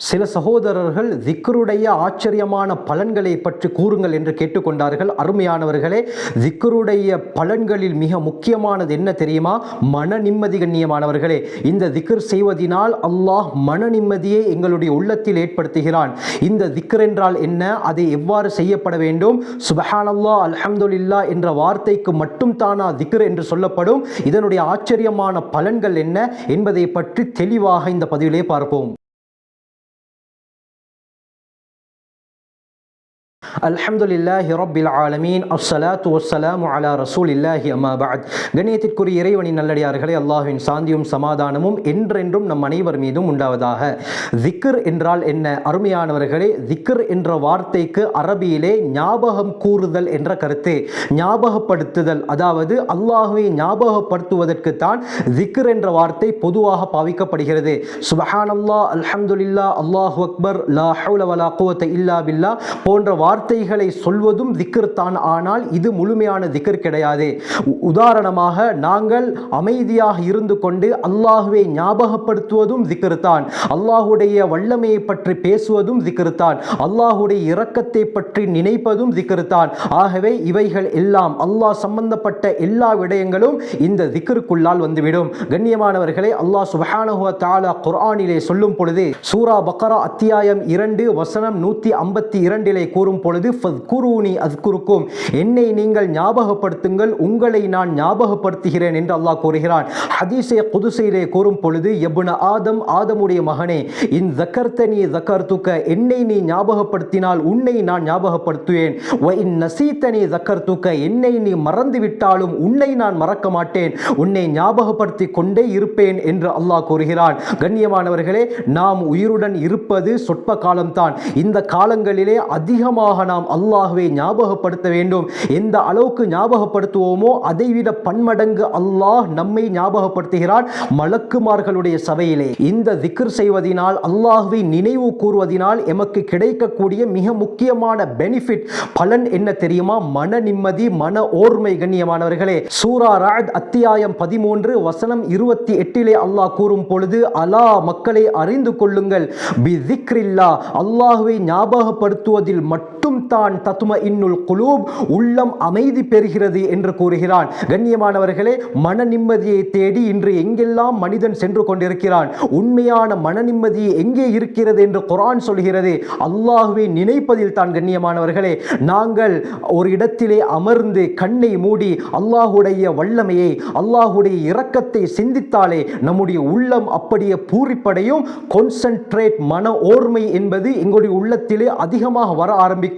சில சகோதரர்கள் திக்ருடைய ஆச்சரியமான பலன்களை பற்றி கூறுங்கள் என்று கேட்டுக்கொண்டார்கள். அருமையானவர்களே, திக்ருடைய பலன்களில் மிக முக்கியமானது என்ன தெரியுமா? மன நிம்மதி. கண்ணியமானவர்களே, இந்த திக்ர் செய்வதனால் அல்லாஹ் மன நிம்மதியை எங்களுடைய உள்ளத்தில் ஏற்படுத்துகிறான். இந்த திக்ர் என்றால் என்ன, அதை எவ்வாறு செய்யப்பட வேண்டும்? சுப்ஹானல்லாஹ் அல்ஹம்துலில்லாஹ் என்ற வார்த்தைக்கு மட்டும் தானா திக்ர் என்று சொல்லப்படும்? இதனுடைய ஆச்சரியமான பலன்கள் என்ன என்பதை பற்றி தெளிவாக இந்த பதிவிலே பார்ப்போம். அல்ஹம்துலில்லாஹி ரப்பில் ஆலமீன், அஸ்ஸலாத்து வஸ்ஸலாமு அலா ரசூலில்லாஹி அம்மா பஅத். கண்ணியத்திற்குரிய இறைவனின் நல்லடியார்களே, அல்லாஹ்வின் சாந்தியும் சமாதானமும் என்றென்றும் நம் அனைவர் மீதும் உண்டாவதாக. திக்ர் என்றால் என்ன? அருமையானவர்களே, திக்ர் என்ற வார்த்தைக்கு அரபியிலே ஞாபகம் கூறுதல் என்ற கருத்து, ஞாபகப்படுத்துதல், அதாவது அல்லாஹ்வை ஞாபகப்படுத்துவதற்கு தான் திக்ர் என்ற வார்த்தை பொதுவாக பாவிக்கப்படுகிறது. சுப்ஹானல்லாஹ், அல்ஹம்துலில்லாஹ், அல்லாஹு அக்பர், லா ஹவுல வலா குவத்த இல்லா பில்லாஹ் போன்ற வார்த்தைகளை சொல்வதும் திக்ர் தான். ஆனால் இது முழுமையான திக்ர் கிடையாது. உதாரணமாக, நாங்கள் அமைதியாக இருந்து கொண்டு அல்லாஹ்வை ஞாபகப்படுத்துவதும் திக்ர் தான். அல்லாஹுடைய வல்லமையை பற்றி பேசுவதும் திக்ர் தான். அல்லாஹுடைய இரக்கத்தை பற்றி நினைப்பதும் திக்ர் தான். ஆகவே இவைகள் எல்லாம், அல்லாஹ் சம்பந்தப்பட்ட எல்லா விடயங்களும் இந்த திக்ருக்குள்ளால் வந்துவிடும். கண்ணியமானவர்களே, அல்லாஹ் சுப்ஹானஹு வ தஆலா குர்ஆனிலே சொல்லும் பொழுது, சூரா பக்ரா அத்தியாயம் 2 வசனம் 152 கூறும் பொழுது, ஃபத்குரூனி அஸ்குருக்கும், என்னை நீங்கள் ஞாபகப்படுத்துங்கள், உங்களை நான் ஞாபகப்படுத்துகிறேன் என்று அல்லாஹ் கூறுகிறான். ஹதீஸே குதுஸிலே கூறும் பொழுது, யப்ன ஆதம், ஆதமுடைய மகனே, இன் ஸக்கர்தனி ஸக்கர்துக, என்னை நீ ஞாபகப்படுத்தினால் உன்னை நான் ஞாபகப்படுத்துவேன். வ இன் நஸீதனி ஸக்கர்துக, என்னை நீ மறந்து விட்டாலும் உன்னை நான் மறக்க மாட்டேன், உன்னை ஞாபகப்படுத்தி கொண்டே இருப்பேன் என்று அல்லாஹ் கூறுகிறான். கண்ணியமானவர்களே, நாம் உயிருடன் இருப்பது சொற்ப காலம்தான். இந்த காலங்களிலே அதிகமாக நாம் அல்லாஹ்வை ஞாபகப்படுத்த வேண்டும். எந்த அளவுக்கு ஞாபகப்படுத்துவோமோ அதைவிட பன்மடங்கு அல்லாஹ் நம்மை ஞாபகப்படுத்துகிறான் மலக்குமார்களுடைய சபையிலே. இந்த திக்ர் செய்வதனால், அல்லாஹ்வை நினைவு கூறுவதனால் எமக்கு கிடைக்கக்கூடிய மிக முக்கியமான பெனிஃபிட், பலன் என்ன தெரியுமா? மன நிம்மதி, மன ஓர்மை. கண்ணியமானவர்களே, சூரா ரஅத் அத்தியாயம் 13 வசனம் 28 அல்லாஹ் கூறும் பொழுது, அலா, மக்களை அறிந்து கொள்ளுங்கள், பி திக்ரில்லாஹ், அல்லாஹ்வை ஞாபகப்படுத்துவதில் மட்டும் தான் தத்மஇன்னுல் குலூப், உள்ளம் அமைதி பெறுகிறது என்று கூறுகிறான். கண்ணியமானவர்களே, மன நிம்மதியை தேடி இன்று எங்கெல்லாம் மனிதன் சென்று கொண்டிருக்கிறான். உண்மையான மன நிம்மதி எங்கே இருக்கிறது என்று குர்ஆன் சொல்கிறது? அல்லாஹ்வை நினைப்பதில் தான். கண்ணியமானவர்களே, நாங்கள் ஒரு இடத்திலே அமர்ந்து கண்ணை மூடி அல்லாஹுடைய வல்லமையை, அல்லாஹுடைய இரக்கத்தை சிந்தித்தாலே நம்முடைய உள்ளம் அப்படியே பூரிப்படையும். கான்சென்ட்ரேட், மன ஓர்மை என்பது எங்களுடைய உள்ளத்திலே அதிகமாக வர ஆரம்பிக்கும்.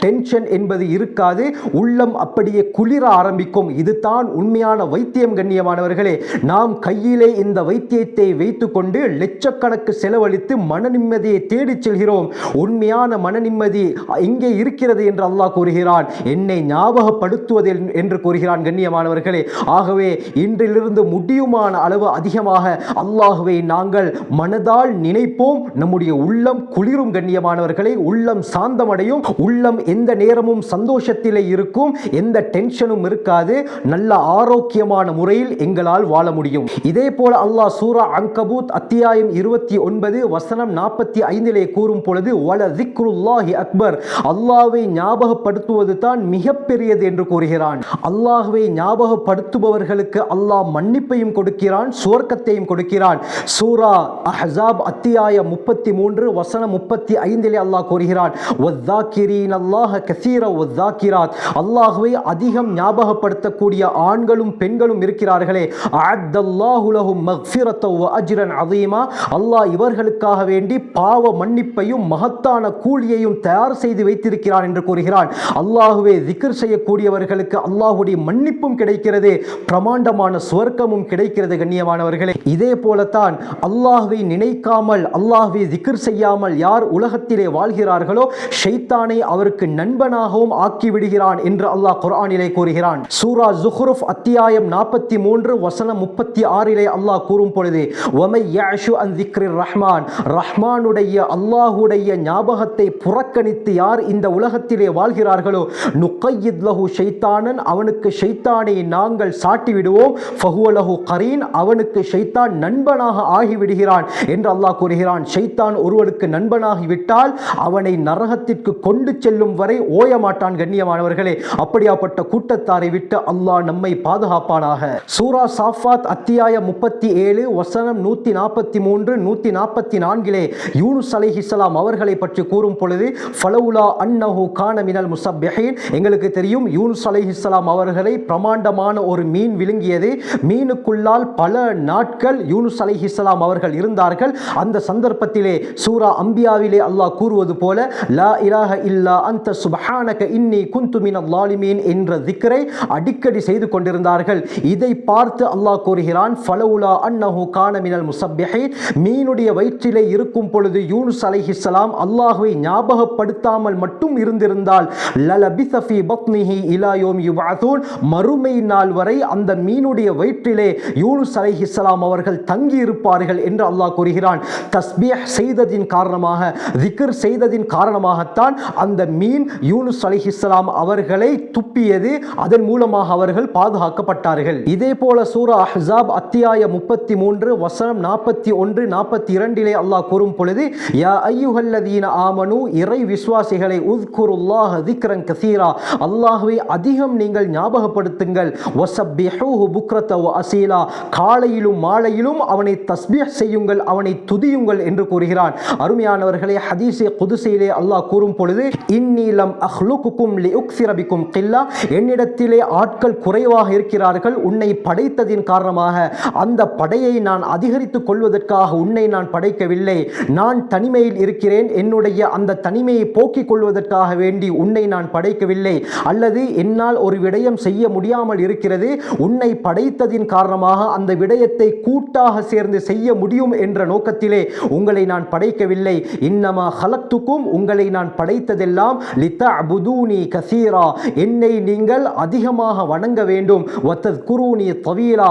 டென்ஷன் என்பது இருக்காது. உள்ளம் அப்படியே குளிர ஆரம்பிக்கும். இதுதான் உண்மையான வைத்தியம். கண்ணியமானவர்களே, நாம் கையிலே இந்த வைத்தியத்தை வைத்துக்கொண்டு லட்சக்கணக்கு செலவழித்து மன நிம்மதியை தேடிச் செல்கிறோம். உண்மையான மன நிம்மதி எங்கே இருக்கிறது என்று அல்லாஹ் கூறுகிறான்? என்னை ஞாபகப்படுத்துவதில் என்று கூறுகிறான். கண்ணியமானவர்களே, ஆகவே இன்றிலிருந்து முடியுமான அளவு அதிகமாக அல்லாஹ்வை நாங்கள் மனதால் நினைப்போம். நம்முடைய உள்ளம் குளிரும். கண்ணியமானவர்களே, உள்ளம் சாந்தமடையும். உள்ளம் எந்த நேரமும் சந்தோஷத்திலே இருக்கும். எந்த டென்ஷனும் இருக்காது. நல்ல ஆரோக்கியமான முறையில் எங்களால் வாழ முடியும். இதே போல அல்லாஹ் சூரா அன்கபூத் அத்தியாயம் 29 வசனம் 45 கூறும் பொழுது, வல திக்ருல்லாஹி அக்பர், அல்லாஹ்வை ஞாபகப்படுத்துவது தான் மிகப்பெரியது என்று கூறுகிறான். அல்லாஹ்வை ஞாபகப்படுத்துபவர்களுக்கு அல்லாஹ் மன்னிப்பையும் கொடுக்கிறான், சுவர்க்கத்தையும் கொடுக்கிறான். சூரா அஹ்ஸாப் அத்தியாயம் 33 வசனம் 35 அல்லாஹ் கூறுகிறான், வஸ்ஸாகிரீன அல்லாஹ கஸீர வஸ்ஸாகிராத், அல்லாஹ்வை அதிகம் ஞாபகப்படுத்தக்கூடிய ஆண்களும் பெண்களும் இருக்கிறார்களே, அஅத்தல்லாஹு லஹும் மக்ஃபிரத வ அஜ்ரன் அஸீமா, அல்லாஹ் இவர்களுக்காக வேண்டி பாவ மன்னிப்பையும் மகத்தான கூலியையும் தயார் செய்து வைத்திருக்கிறான் என்று கூறுகிறான். அல்லாஹ்வை திக்ர் செய்யக்கூடியவர்களுக்கு அல்லாஹ்வுடைய மன்னிப்பும் கிடைக்கிறது, பிரமாண்டமான சுவர்க்கமும் கிடைக்கிறது. கண்ணியமானவர்களே, இதே போலத்தான் அல்லாஹ்வை நினைக்காமல், அல்லாஹ்வை திக்ர் செய்யாமல் யார் உலகத்திலே வாழ்கிறார்களோ ஷைத்தானை அவருக்கு நண்பனாகவும் ஆக்கி விடுகிறான் என்று அல்லாஹ் குர்ஆனிலே கூறுகிறான். சூரா ஜுஹ்ருஃப் அத்தியாயம் 43 வசனம் 36 அல்லாஹ் கூறும் பொழுது வமை யஅஷு அன் திக்ரிர் ரஹ்மான், ரஹ்மானுடைய அல்லாஹுடைய ஞாபகத்தை புறக்கணித்து யார் இந்த உலகத்திலே வாழ்கிறார்களோ நுக்கையித் லஹு ஷைத்தானன், அவனுக்கு ஷைத்தானை நாங்கள் சாட்டி விடுவோம், ஃபஹுவ லஹு கரீன், அவனுக்கு ஷைத்தான் நண்பனாக ஆகிவிடுகிறான் என்று அல்லாஹ் கூறுகிறான். ஷைத்தான் ஒருவனுக்கு நண்பனாகி விட்டால் அவனை நரகத்திற்கு கொண்டு செல்லும் வரை ஓய மாட்டான். கண்ணியமானவர்களே, அப்படியாப்பட்ட கூட்டத்தாரை விட்டு அல்லாஹ் நம்மை பாதுகாப்பானாக. சூரா சாஃபாத் அத்தியாயம் 37 வசனம் 143 144 யூனுஸ் அலைஹிஸ்ஸலாம் அவர்களை பற்றி கூறும் பொழுது ஃபலவுலா அன்னஹு கான மினல் முஸப்பிஹீன், எங்களுக்கு தெரியும் யூனுஸ் அலைஹிஸ்ஸலாம் அவர்களை பிரமாண்டமான ஒரு மீன் விழுங்கியது. மீனுக்குள்ளால் பல நாட்கள் யூனுஸ் அலைஹிஸ்ஸலாம் அவர்கள் இருந்தார்கள். அந்த சந்தர்ப்பத்திலே சூரா அம்பியாவிலே அல்லாஹ் கூறுவது போல லா இலாஹ இல்லா அன்த சுப்ஹானக இன்னி குன்து மினல் ஸாலிமீன் என்ற திக்ரை அடிக்கடி செய்து கொண்டிருந்தார்கள். இதை பார்த்து அல்லாஹ் கூறுகிறான் ஃபலவுலா அன்னஹு கான மினல் முஸப்பிஹீன், மீனுடைய வயிற்றிலே இருக்கும் பொழுது யூனுஸ் அலைஹிஸ்ஸலாம் அல்லாஹ்வை ஞாபகப்படுத்தாமல் மட்டும் இருந்திருந்தால் லலபிஸ ஃபீ பத்னிஹி இலா யௌம் யுபஅஸூன், மறுமை நாள் வரை அந்த மீனுடைய வயிற்றிலே யூனுஸ் அலைஹிஸ்ஸலாம் அவர்கள் தங்கி இருப்பார்கள் என்று அல்லாஹ் கூறுகிறான். தஸ்பீஹ் செய்ததின் காரணமாக, திக்ர் செய்ததின் காரணமாகத்தான் அந்த மீன் யூனுஸ் அலைஹிஸ்ஸலாம் அவர்களை துப்பியது. அதன் மூலமாக அவர்கள் பாதுகாக்கப்பட்டார்கள். இதே போல சூரா அஹ்ஸாப் அத்தியாயம் 33 வசனம் 41 42 அல்லாஹ் கூறும் பொழுது யா அய்யுஹல்லதீன ஆமனு, இறை விசுவாசிகளை உஸ்குருல்லாஹ திக்ரன் கஸீரா, அல்லாஹ்வை அதிகம் நீங்கள் ஞாபகப்படுத்துங்கள், வஸப்பிஹூஹு புக்ரத வ அஸீலா, காலையிலும் மாலையிலும் அவனை தஸ்பீஹ் செய்யுங்கள், அவனை துதியுங்கள் என்று கூறுகிறான். அருமையானவர்களே, ஹதீஸே குதுஸிலே அல்லாஹ் கூறும் பொழுது இன்னி லம் அஹ்லுகுகும் லியுக்ஸிர பிகும் கில்லா, என்னிடத்திலே ஆட்கள் குறைவாக இருக்கிறார்கள், உன்னை படைத்ததின் காரணமாக அந்த படையை நான் அதிகரித்துக் கொள்வதற்காக உன்னை நான் படைக்கவில்லை. நான் தனிமையில் இருக்கிறேன், என்னுடைய அந்த தனிமையை போக்கிக் கொள்வதற்காக வேண்டி உன்னை நான் படைக்கவில்லை. அல்லது என்னால் ஒரு விடயம் செய்ய முடியாமல் இருக்கிறது, உன்னை படைத்ததின் காரணமாக அந்த விடயத்தை கூட்டாக சேர்ந்து செய்ய முடியும் என்ற நோக்கத்திலே உங்களை நான் படைக்கவில்லை. இன்னமா ஹலக்துக்கும், உங்களை நான் படைத்ததெல்லாம் லிதஅபுதூனி கஸீரா, என்னை நீங்கள் அதிகமாக வணங்க வேண்டும், வதஸ்குரூனி தவீலா,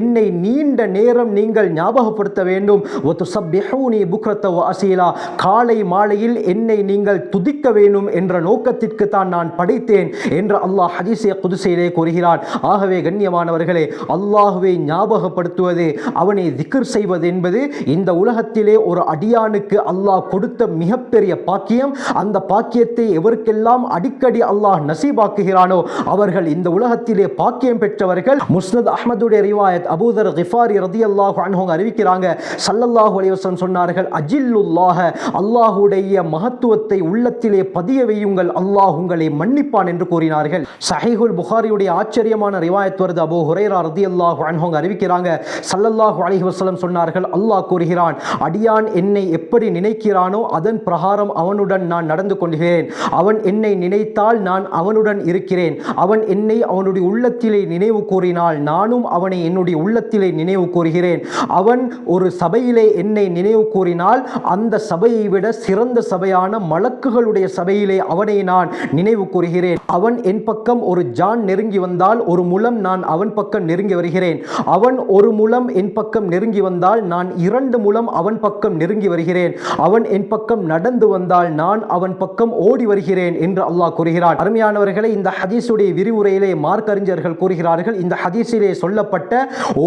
என்னை நீண்ட நேரம் நீங்கள் ஞாபகப்படுத்த வேண்டும், வதுஸப்பிஹூனி புக்ரத வ அஸீலா, காலை மாலையில் என்னை நீங்கள் துதிக்க வேண்டும் என்ற நோக்கத்திற்கு தான் நான் படைத்தேன் என்று அல்லாஹ் ஹதீஸே குதுஸிலே கூறுகிறான். ஆகவே கண்ணியமானவர்களே, அல்லாஹ்வை ஞாபகப்படுத்துவது, அவனை திக்ர் செய்வது என்பது இந்த உலகத்திலே ஒரு அடியானுக்கு அல்லாஹ் கொடுத்த மிகப்பெரிய பாக்கியம். அந்த பாக்கியத்தை எவருக்கெல்லாம் அடிக்கடி அல்லாஹ் நசீபாக்குகிறானோ அவர்கள் இந்த உலகத்திலே பாக்கியம் பெற்றவர்கள். முஸ்னத் அஹ்மதுடைய ரிவாயத் அபூதர் கிஃபாரி ரலியல்லாஹு அன்ஹு அறிவிக்கிறாங்க, ஸல்லல்லாஹு அலைஹி வஸல்லம் சொன்னார்கள், அஜில்லுல்லாஹ, அல்லாஹ்வுடைய மகத்துவத்தை உள்ளத்திலே பதிய வையுங்கள், அல்லாஹ் உங்களை மன்னிப்பான் என்று கூறினார்கள். ஸஹீஹுல் புகாரியுடைய ஆச்சரியமான ரிவாயத் வருது, அபூ ஹுரைரா ரலியல்லாஹு அன்ஹு அறிவிக்கிறாங்க, ஸல்லல்லாஹு அலைஹி வஸல்லம் சொன்னார்கள், அல்லாஹ் கூறுகிறான், அடியான் என்னை எப்படி நினைக்கிறானோ அதன் பிரகாரம் அவனுடன் நான் நடந்து கொள்கிறேன். அவன் என்னை நினைத்தால் நான் அவனுடன் இருக்கிறேன். அவன் என்னை அவனுடைய உள்ளத்திலே நினைவு கூறினால் நானும் அவனை என்னுடைய உள்ளத்திலே நினைவு கூறுகிறேன். அவன் ஒரு சபையிலே என்னை நினைவு கூறினால் அந்த சபையை விட சிறந்த சபையான மலக்குகளுடைய சபையிலே அவனை நான் நினைவு கூறுகிறேன். அவன் என் பக்கம் ஒரு ஜான் நெருங்கி வந்தால் ஒரு முலம் நான் அவன் பக்கம் நெருங்கி வருகிறேன். அவன் ஒரு முலம் என் பக்கம் நெருங்கி வந்தால் நான் 2 முலம் அவன் பக்கம் நெருங்கி வருகிறேன். அவன் என் பக்கம் நடந்து வந்தால் நான் அவன் பக்கம் ஓடி வருகிறேன் என்று அல்லாஹ் கூறுகிறான். அருமையானவர்களே, இந்த ஹதீஸுடைய விரிவுரையிலே மார்க்க அறிஞர்கள் கூறுகிறார்கள், இந்த ஹதீஸிலே சொல்லப்பட்ட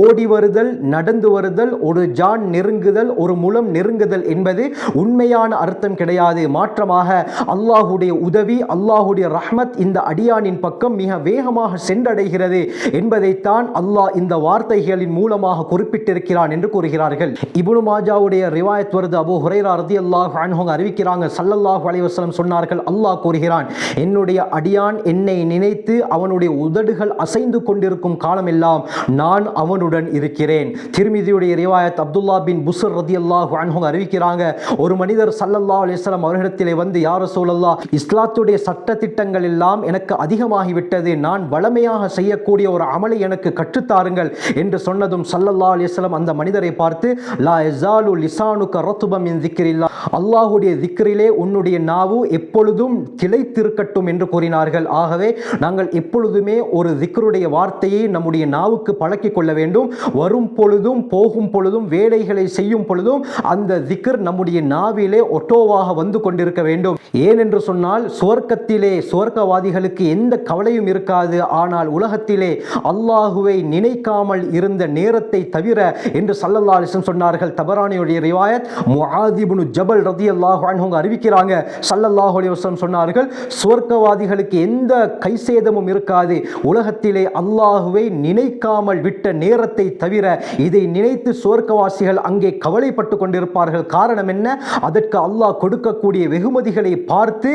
ஓடி வருதல், நடந்து வருதல், ஒரு ஜான் நெருங்குதல், ஒரு முலம் நெருங்குதல் என்பது உண்மையான அர்த்தம் கிடையாது. மாற்றமாக அல்லாஹுடைய உதவி, அல்லாஹுடைய ரஹ்மத் இந்த அடியானின் பக்கம் மிக வேகமாக சென்றடைகிறது என்பதைத்தான் அல்லாஹ் இந்த வார்த்தைகளின் மூலமாக குறிப்பிட்டிருக்கிறான் என்று கூறுகிறார்கள். இப்னு மாஜாவுடைய ரிவாயத் வருது, அபூ ஹுரைரா ரலியல்லாஹு அன்ஹு அறிவிக்கிறாங்க, ஸல்லல்லாஹு அலைஹி வஸல்லம் சொன்னார்கள், அல்லாஹ் கூறுகிறான், என்னுடைய அடியான் என்னை நினைத்து அவனுடைய உதடுகள் அசைந்து கொண்டிருக்கும் காலமெல்லாம் நான் அவனுடன் இருக்கிறேன். திர்மிதியுடைய ரிவாயத் அப்துல்லா பின் புஸ்ர் ரலியல்லாஹு அன்ஹு அறிவிக்கிறாங்க, ஒரு மனிதர் ஸல்லல்லாஹு அலைஹி வஸல்லம் அவர்களிடத்திலே வந்து, யா ரசூலல்லாஹ், இஸ்லாத்துடைய சட்ட திட்டங்கள் எல்லாம் எனக்கு அதிகமாகிவிட்டது, நான் வளமையாக செய்யக்கூடிய ஒரு அமலை எனக்கு கற்றுத்தாருங்கள் என்று சொன்னதும் ஸல்லல்லாஹு அலைஹி வஸல்லம் அந்த மனிதரை பார்த்து, லா யஸாலு லிசானுக ரத்பம் மின் திக்ரில்லாஹ், அல்லாஹ்வுடைய திக்ரிலே உன்னுடைய நாவு நாவு எப்பொழுதும் திளைத்திருக்கட்டும் என்று கூறினார்கள். ஆகவே நாங்கள் எப்பொழுதுமே ஒரு திக்ருடைய வார்த்தையை நம்முடைய நாவுக்கு பழக்கிக் கொள்ள வேண்டும். வரும் பொழுதும் போகும் பொழுதும் வேலைகளை செய்யும் பொழுதும் அந்த திக்ர் நம்முடைய நாவிலே ஒட்டோவாக வந்து கொண்டிருக்க வேண்டும். ஏனென்று சொன்னால் சுவர்க்கத்திலே சுவர்க்கவாதிகளுக்கு எந்த கவலையும் இருக்காது. ஆனால் உலகத்திலே அல்லாஹுவை நினைக்காமல் இருந்த நேரத்தை தவிர என்று ஸல்லல்லாஹு அலைஹி வஸல்லம் சொன்னார்கள். தபரானியுடைய ரிவாயத் முஆத் இப்னு ஜபல் ரலியல்லாஹு அன்ஹு அறிவிக்கிறாங்க. ஸல்லல்லாஹு அலைஹி வஸல்லம் சொன்னார்கள், சுவர்க்கவாதிகளுக்கு எந்த கைசேதமும் இருக்காது உலகத்திலே அல்லாஹுவை நினைக்காமல் விட்ட நேரத்தை தவிர. இதை நினைத்து சுவர்க்கவாசிகள் அங்கே கவலைப்பட்டு கொண்டிருப்பார்கள். காரணம் என்ன? அதற்கு அல்லாஹ் கொடுக்கக்கூடிய வெகுமதிகளை பார்த்து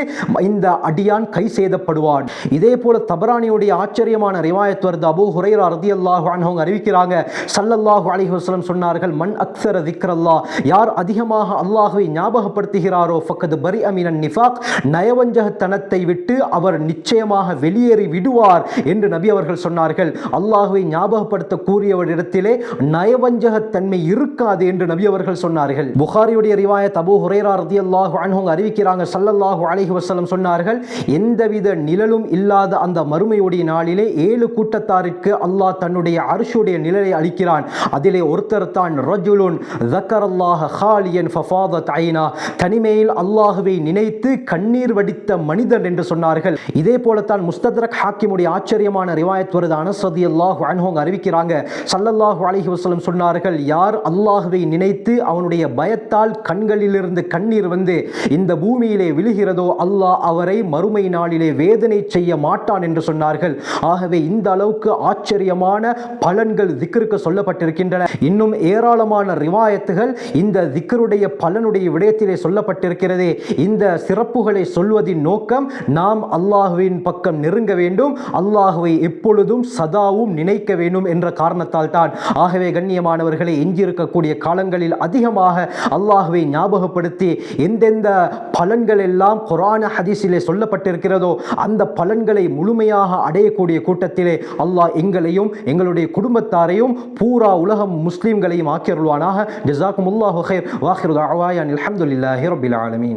இந்த அடியான் கை சேதப்படுவான். இதே போல தபரானியுடைய ஆச்சரியமான ரிவாயத் வருது. அபூ ஹுரைரா ரலியல்லாஹு அன்ஹு அறிவிக்கிறாங்க. ஸல்லல்லாஹு அலைஹி வஸல்லம் சொன்னார்கள், மன் அக்ஸர திக்ரல்லாஹ், யார் அதிகமாக அல்லாஹ்வை ஞாபகப்படுத்துகிறாரோ ஃபக்கத் பரிஅ மினன் நிஃபாக், நயவஞ்சகத்தனத்தை விட்டு அவர் நிச்சயமாக வெளியேறி விடுவார் என்று நபி அவர்கள் சொன்னார்கள். அல்லாஹ்வை ஞாபகப்படுத்த கூறியவரிடத்திலே நயவஞ்சகத்தன்மை இருக்காது என்று நபி அவர்கள் சொன்னார்கள். புகாரியுடைய ரிவாயத் அபூ ஹுரைரா ரலியல்லாஹு அன்ஹு அறிவிக்கிறாங்க. ஸல்லல்லாஹு அலைஹி வஸல்லம் சொன்னார்கள், எந்தவித நிழலும் இல்லாத அந்த மறுமையுடைய நாளிலே 7 கூட்டத்தாருக்கு அல்லாஹ் தன்னுடைய அர்ஷுடைய நிழலை அளிக்கிறான். அதிலே ஒருத்தர் தான் ரஜுலுன் ஸக்கரல்லாஹ ஹாலியன் ஃபஃபாதத் ஐனா, தனிமையில் அல்லாஹ்வை நினைத்து கண்ணீர் வடித்த மனிதன் என்று சொன்னார்கள். இதே போலத்தான் முஸ்தத்ரக் ஹாக்கிமுடைய ஆச்சரியமான ரிவாயத் வருது. அனஸ் ரலியல்லாஹு அன்ஹு அறிவிக்கிறாங்க. ஸல்லல்லாஹு அலைஹி வஸல்லம் சொன்னார்கள், யார் அல்லாஹ்வை நினைத்து அவனுடைய பயத்தால் கண்களிலிருந்து கண்ணீர் வந்து இந்த பூமியிலே விழுகிறதோ அல்லாஹ் அவரை மறுமை நாளிலே வேதனை செய்ய மாட்டான் என்று சொன்னார்கள். ஆகவே இந்த அளவுக்கு ஆச்சரியமான பலன்கள் திக்ருக்கு சொல்லப்பட்டிருக்கின்றன. இன்னும் ஏராளமான ரிவாயத்துகள் இந்த திக்ருடைய பலனுடைய விடயத்திலே சொல்லப்பட்டிருக்கிறதே. இந்த சிறப்புகளை சொல்வதின் நோக்கம் நாம் அல்லாஹ்வின் பக்கம் நெருங்க வேண்டும், அல்லாஹ்வை எப்பொழுதும் சதாவும் நினைக்க வேண்டும் என்ற காரணத்தால் தான். ஆகவே கண்ணியமானவர்களை, எஞ்சியிருக்கக்கூடிய காலங்களில் அதிகமாக அல்லாஹ்வை ஞாபகப்படுத்தி எந்தெந்த பலன்கள் எல்லாம் குர்ஆன் ஹதீஸிலே சொல்லப்பட்டிருக்கிறதோ அந்த பலன்களை முழுமையாக அடையக்கூடிய கூட்டத்திலே அல்லாஹ் எங்களையும் எங்களுடைய குடும்பத்தாரையும் பூரா உலகம் முஸ்லிம்களையும் ஆக்கியருள்வானாக. ஜஸாக்குமுல்லாஹு கைர். வாஹிரு தஅவானா அல்ஹம்துலில்லாஹி ரப்பில் ஆலமீன்.